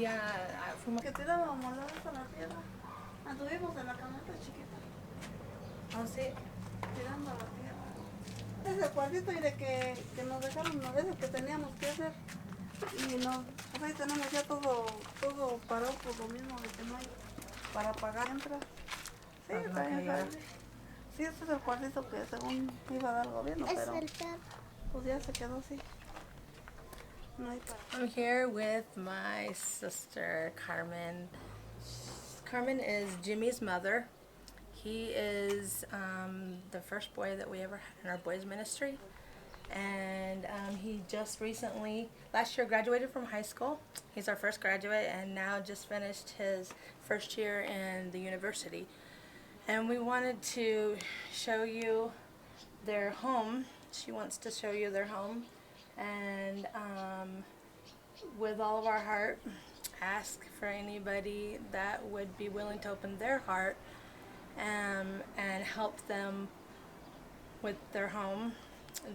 allá fuimos. Que tirábamos a la tierra. Anduvimos en la camioneta chiquita. Oh, sí. Tirando a la tierra. Es el cuartito y de que nos dejaron, no es el que teníamos que hacer. Y pues ahí tenemos ya todo parado por lo mismo de que no hay para pagar entra. Sí, está bien grande. Sí, este es el cuartito que según iba a dar el gobierno, pero pues ya se quedó así. No hay para. I'm here with my sister Carmen. Carmen is Jimmy's mother. He is the first boy that we ever had in our boys ministry. And he just recently, last year, graduated from high school. He's our first graduate and now just finished his first year in the university. And we wanted to show you their home. She wants to show you their home. And with all of our heart, ask for anybody that would be willing to open their heart and help them with their home.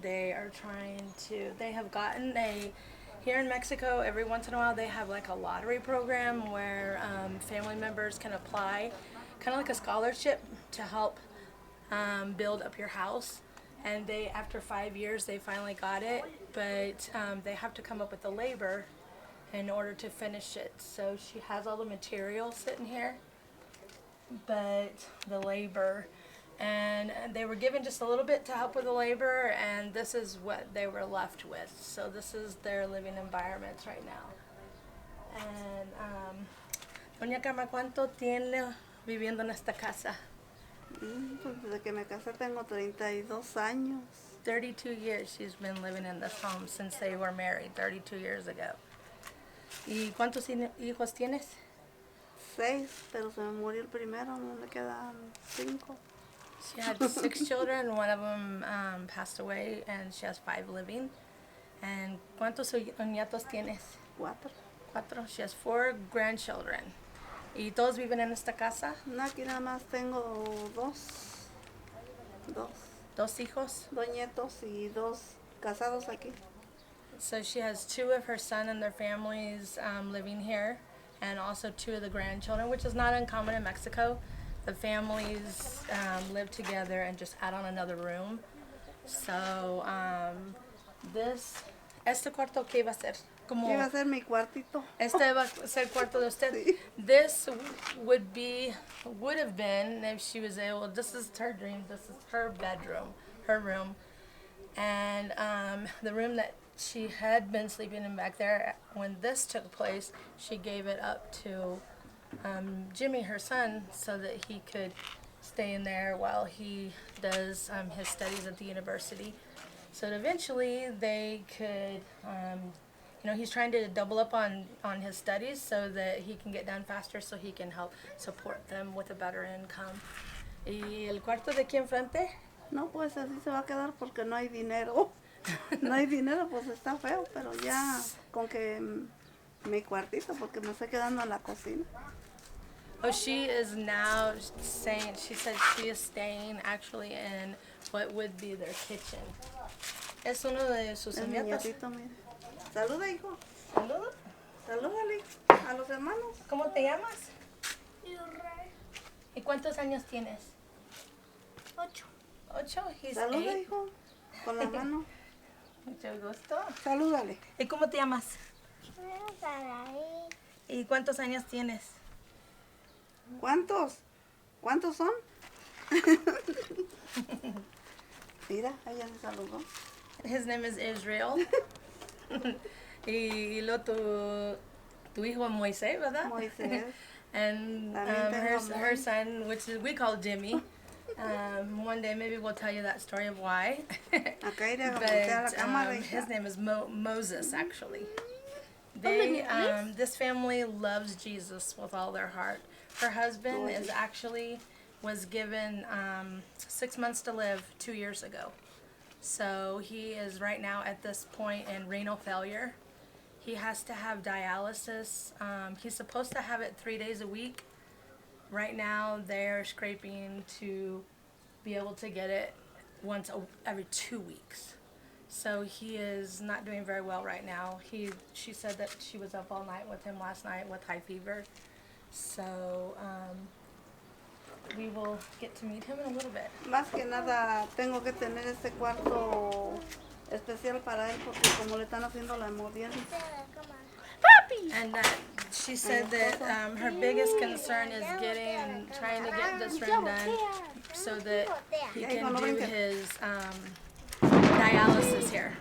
They are they have gotten here in Mexico, every once in a while they have like a lottery program where family members can apply, kind of like a scholarship to help build up your house. And after 5 years, they finally got it, but they have to come up with the labor in order to finish it. So she has all the materials sitting here, but the labor, and they were given just a little bit to help with the labor, and this is what they were left with. So this is their living environments right now. And Doña Carmen, ¿cuánto tiene viviendo en esta casa? Pues desde que me casé tengo 32 años. 32 years she's been living in this home since they were married 32 years ago. ¿Y cuántos hijos tienes? 6, pero se me murió el primero, no me quedan 5. She had 6 children, one of them passed away, and she has 5 living. And ¿cuántos nietos tienes? 4. 4. She has 4 grandchildren. ¿Y todos viven en esta casa? No, aquí nada más tengo 2. 2 hijos? 2 nietos y 2 casados aquí. So she has 2 of her son and their families living here, and also 2 of the grandchildren, which is not uncommon in Mexico. The families live together and just add on another room. So este cuarto, ¿qué iba a ser? Como iba a ser mi cuartito. Este va a ser el cuarto de usted. Sí. This would have been, if she was able, this is her dream, this is her bedroom, her room. And the room that she had been sleeping in back there, when this took place, she gave it up to Jimmy, her son, so that he could stay in there while he does his studies at the university. So that eventually they could, he's trying to double up on his studies so that he can get done faster, so he can help support them with a better income. ¿Y el cuarto de aquí enfrente? No, pues así se va a quedar porque no hay dinero. No hay dinero, pues está feo, pero ya con que mi cuartito, porque me estoy quedando en la cocina. Oh, she is now saying, she said she is staying actually in what would be their kitchen. Es uno de sus El nietos. nietito, mire. Saluda, hijo. Saludos. Salúdale a los hermanos. ¿Cómo te llamas? ¿Y cuántos años tienes? 8. 8. He's Saluda, 8. hijo. Con la mano. Mucho gusto. Salúdale. ¿Y cómo te llamas? ¿Y cuántos años tienes? ¿Cuántos? ¿Cuántos son? Mira, ella se saludó. His name is Israel. Y lo tu hijo Moisés, ¿verdad? Moisés. And her son, which we call Jimmy. One day maybe we'll tell you that story of why. Acá iré a voltear la cámara, But hija. his name is Moses, actually. This family loves Jesus with all their heart. Her husband was given 6 months to live 2 years ago. So he is right now at this point in renal failure. He has to have dialysis. He's supposed to have it 3 days a week. Right now they're scraping to be able to get it every 2 weeks. So he is not doing very well right now. She said that she was up all night with him last night with high fever. So we will get to meet him in a little bit. Más que nada tengo que tener este cuarto especial para él porque como le están haciendo la hemodiálisis. And she said that her biggest concern is trying to get this room done so that he can do his dialysis here.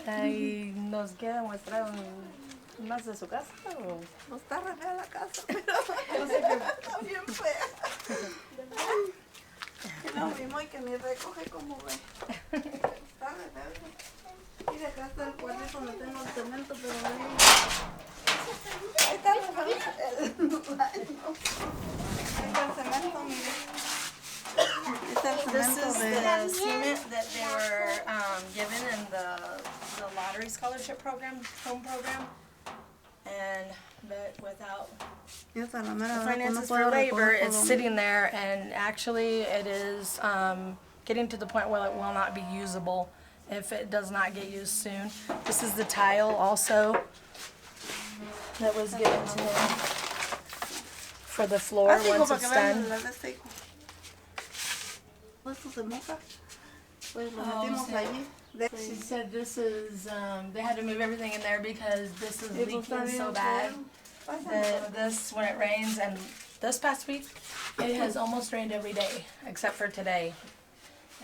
¿Y nos quiere mostrar más de su casa? ¿O? No está re fea la casa, pero está bien fea. Y lo mismo y que ni recoge como ve. Está re fea. Mira, acá está el cuadrito donde tengo el cemento, pero ahí está el cemento, mire. This is the cement that they were given in the lottery scholarship program, home program, but without the finances for labor, it's sitting there, and actually it is getting to the point where it will not be usable if it does not get used soon. This is the tile also that was given to him for the floor once it's done. Esto se moja, pues lo metimos allí. She said this is, they had to move everything in there because this is leaking so bad that this, when it rains, and this past week, it has almost rained every day except for today.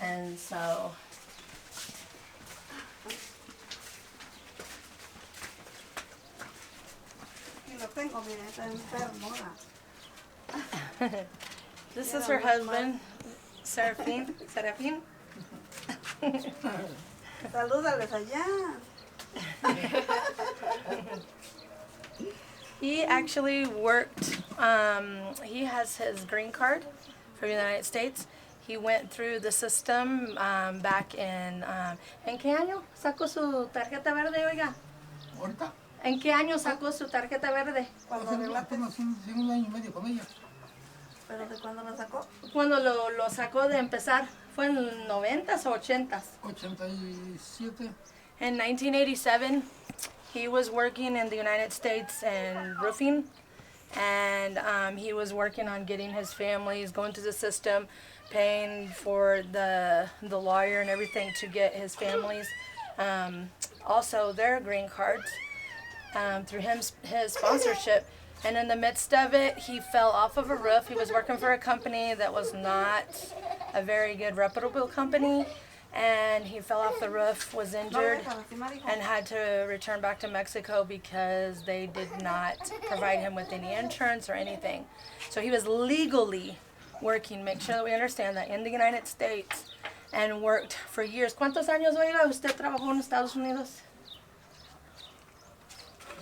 And so, Y lo tengo, mire, está enfermo. this is her husband, Serafin. Salúdales allá. He actually worked, he has his green card from the United States. He went through the system back in ¿en qué año sacó su tarjeta verde, oiga? ¿Ahorita? ¿En qué año sacó su tarjeta verde? Cuando Hace arreglaste, apenas un año y medio con ella. pero de cuándo la sacó. Cuando lo sacó de empezar, ¿fue en 90s o 80s? 87. In 1987, he was working in the United States in roofing, and he was working on getting his families, going through the system, paying for the lawyer and everything to get his families also their green cards through his sponsorship. And in the midst of it, he fell off of a roof. He was working for a company that was not a very good, reputable company. And he fell off the roof, was injured, and had to return back to Mexico because they did not provide him with any insurance or anything. So he was legally working, make sure that we understand that, in the United States, and worked for years. ¿Cuántos años, oiga, usted trabajó en Estados Unidos?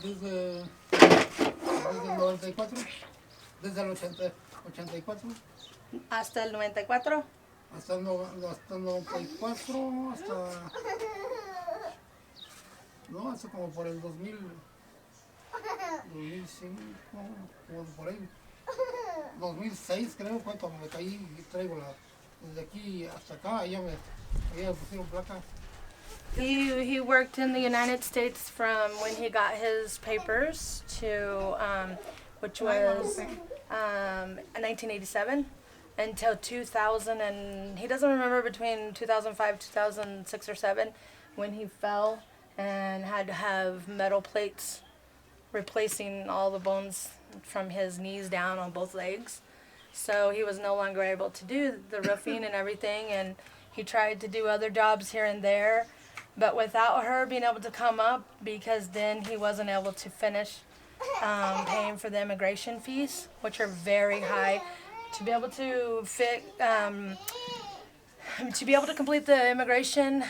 Desde el 94, desde el 84, Hasta el 94. hasta el 94, hasta como por el 2000, 2005, como por ahí, 2006 creo fue cuando me caí y traigo desde aquí hasta acá, ya me pusieron placa. He worked in the United States from when he got his papers to, which was 1987, until 2000, and he doesn't remember between 2005, 2006 or 7, when he fell and had to have metal plates replacing all the bones from his knees down on both legs. So he was no longer able to do the roofing and everything, and he tried to do other jobs here and there. But without her being able to come up, because then he wasn't able to finish paying for the immigration fees, which are very high. To be able to complete the immigration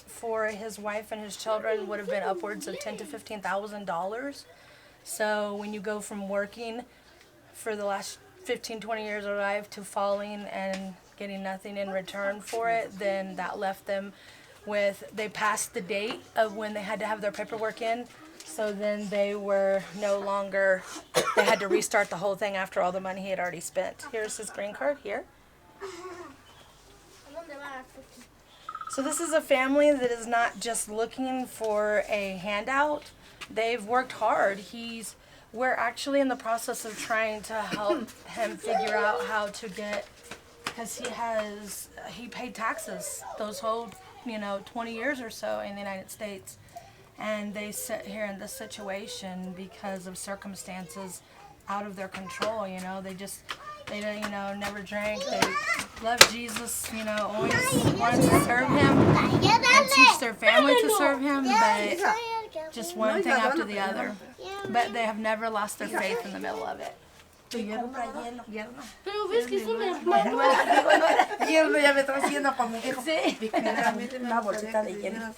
for his wife and his children would have been upwards of $10,000 to $15,000. So when you go from working for the last 15, 20 years of their life to falling and getting nothing in return for it, then that left them they passed the date of when they had to have their paperwork in, so then they were no longer, they had to restart the whole thing after all the money he had already spent. Here's his green card here. So this is a family that is not just looking for a handout. They've worked hard. We're actually in the process of trying to help him figure out how to get, because he paid taxes those whole, 20 years or so in the United States. And they sit here in this situation because of circumstances out of their control, they don't, never drank. They love Jesus, always wanted to serve him and teach their family to serve him, but just one thing after the other. But they have never lost their faith in the middle of it. Pero ves que es un hermano. Hielo ya me está haciendo como que Sí. una bolsita de hielo.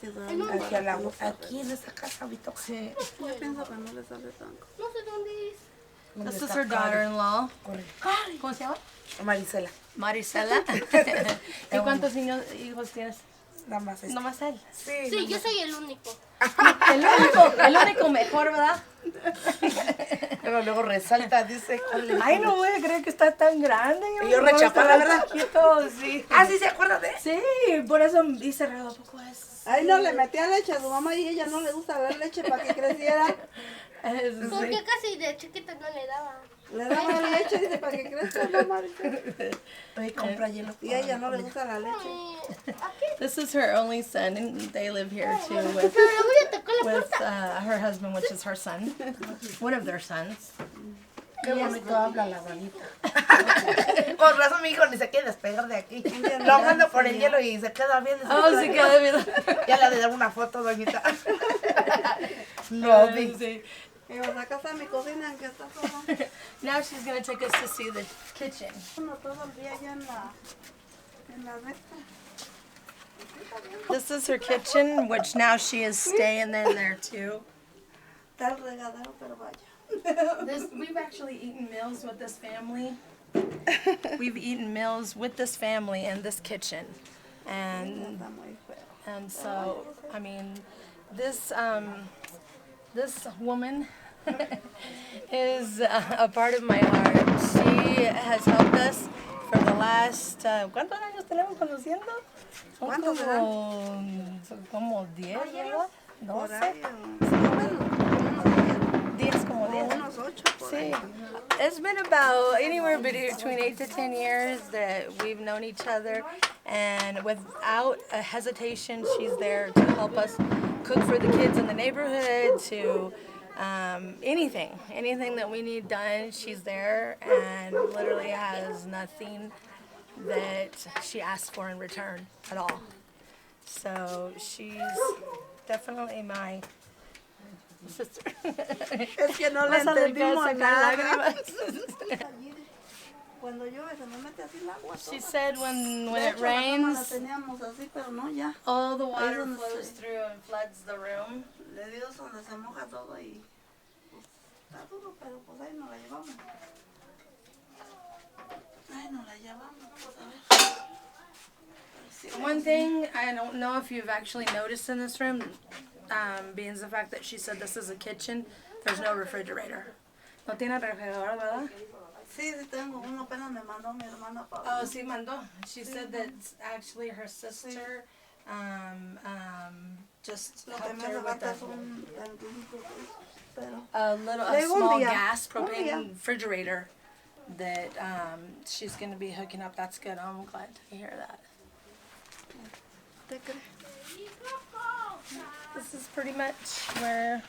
Aquí en esa casa me toca. Sí. Yo pienso que no le sale tanto. No sé dónde es. This is her daughter-in-law. ¿Cómo se llama? Marisela. Marisela. ¿Y cuántos hijos tienes? Nada más es. Nomás él. Sí, yo soy el único. El único mejor, ¿verdad? Pero luego resalta, dice. Ay, no voy a creer que está tan grande. Y yo rechapada, ¿verdad? Chiquito, sí. Ah, sí, ¿se acuerda de él? Sí, por eso dice, ¿a poco es? Ay, no, le metía leche a su mamá y ella no le gusta dar leche para que creciera. Porque casi de chiquita no le daba. Le daba leche, dice, para que crezca, mamá. Oye, compra hielo. Y a ella no le gusta la leche. This is her only son, and they live here too with Pero luego ya tocó la puerta. her husband, which is her son, one of their sons. Qué bonito habla la abuelita. Con razón mi hijo ni se quiere despegar de aquí. Lo mando por el hielo y se queda bien. Oh, sí, queda bien. Ya le daré una foto, doñita. No, Sí. Y vas a casa de mi cocina en que está sola. Now she's going to take us to see the kitchen. Uno todo el día allá en la recta. This is her kitchen, which now she is staying in there too. Está el regadero, pero vaya. We've actually eaten meals with this family. We've eaten meals with this family in this kitchen. And Está muy feo. And so, I mean, this woman is a part of my heart. She has helped us for the last, ¿cuántos años tenemos conociendo? Son ¿Cuántos como 10, ¿verdad? Por 12. ahí, unos 10, como 10. unos 8 por Sí. ahí. It's been about anywhere between 8 to 10 years that we've known each other, and without a hesitation, she's there to help us cook for the kids in the neighborhood, to anything that we need done, she's there, and literally has nothing that she asks for in return at all. So she's definitely my sister. Es que no le Vas a tener que entendimos sacar nada. lágrimas. Cuando llueve se nos mete así el agua. She toda. said when De it hecho, la cama la rains, teníamos así, pero no ya. all the water donde flows se- through and floods the room. Le dio donde se moja todo y pues, está duro, pero pues ahí nos la llevamos. Ahí nos la llevamos, pues a ver. Sí, One thing I don't know if you've actually noticed in this room, being the fact that she said this is a kitchen, there's no refrigerator. No tiene refrigerador, ¿verdad? sí, sí tengo uno, apenas me mandó mi hermana para. Oh, sí, mandó. She said that actually her sister just Lo que helped me her hace with falta es a, un tanquecito, pues, pero. a Luego un small día. gas Un propane día. refrigerator that she's going to be hooking up. That's good. I'm glad to hear that. ¿Te crees? This is pretty much where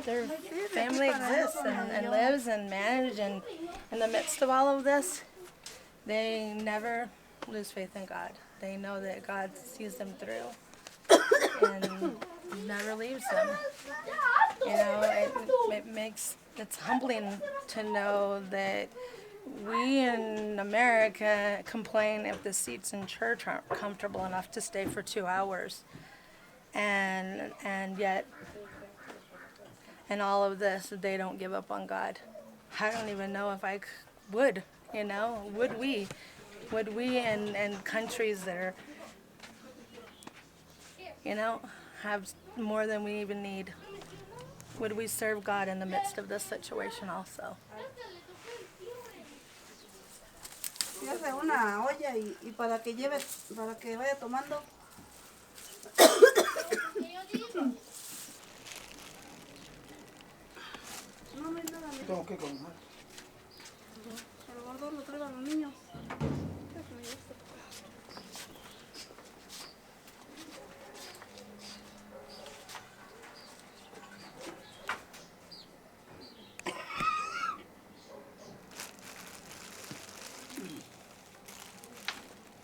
their family exists and lives and manages, and in the midst of all of this, they never lose faith in God. They know that God sees them through and never leaves them. You know, it's humbling to know that we in America complain if the seats in church aren't comfortable enough to stay for 2 hours. And yet, in all of this, they don't give up on God. I don't even know if I would, you know, would we? Would we in countries that are, you know, have more than we even need? Would we serve God in the midst of this situation also? Sí, se hace una olla y para que lleve, para que vaya tomando. No, no hay nada. Mira. Tengo que comer. El gordo lo trae a los niños.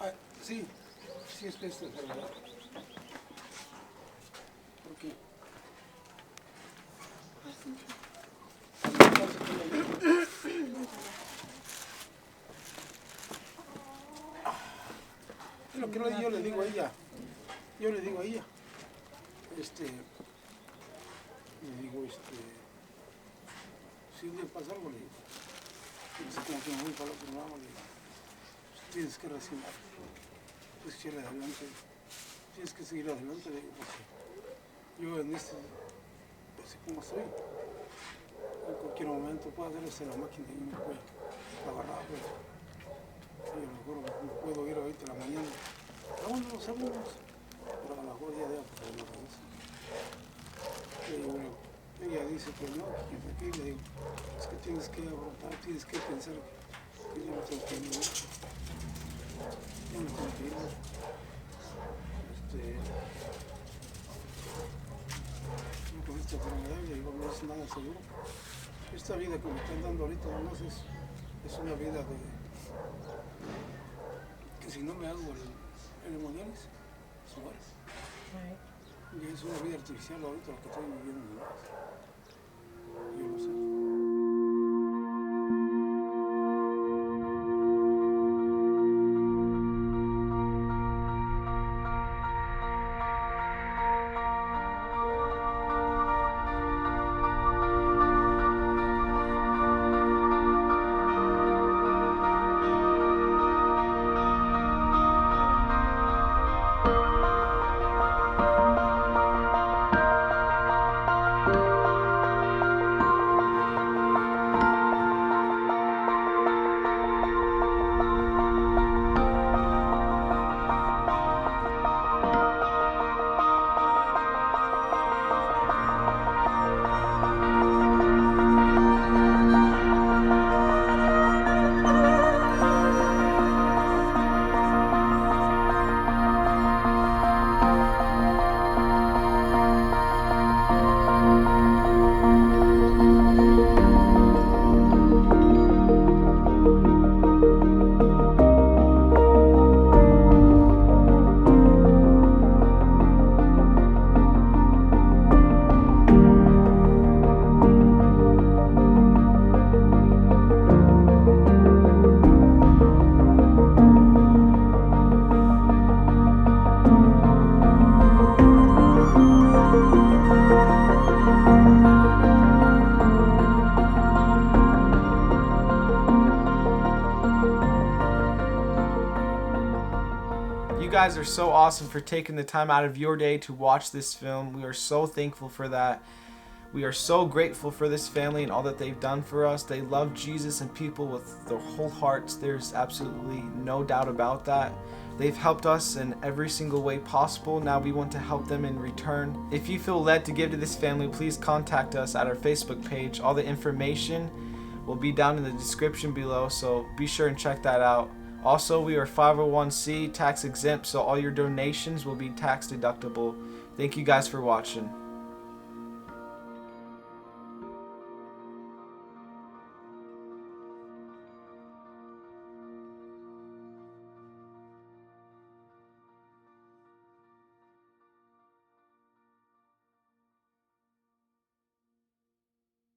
Ah, sí, sí es verdad. ¿Por qué? Es lo que yo le digo a ella. Yo le digo a ella. Le digo, si un día pasa algo, le digo, como que me voy para el otro lado, le digo, tienes que resignar, tienes que ir adelante, tienes que seguir adelante, le digo, porque yo en así como soy, en cualquier momento puedo hacerse la máquina y me puede agarrar, pues, y a lo mejor me puedo ir ahorita en la mañana, aún no lo sabemos, pero a lo mejor ya de pues, no sabemos. Ella dice que no, que le digo, es que tienes que afrontar, tienes que pensar que yo no tengo que ir, yo no tengo que ir. Con esta enfermedad, le digo, no es nada seguro. Esta vida que me están dando ahorita, no es una vida que si no me hago el hemodiálisis, se muere. Y es una vida artificial ahorita lo que estoy viviendo. Yo lo sé. You guys are so awesome for taking the time out of your day to watch this film. We are so thankful for that. We are so grateful for this family and all that they've done for us. They love Jesus and people with their whole hearts. There's absolutely no doubt about that. They've helped us in every single way possible. Now we want to help them in return. If you feel led to give to this family, please contact us at our Facebook page. All the information will be down in the description below, so be sure and check that out. Also, we are 501c tax exempt, so all your donations will be tax deductible. Thank you guys for watching.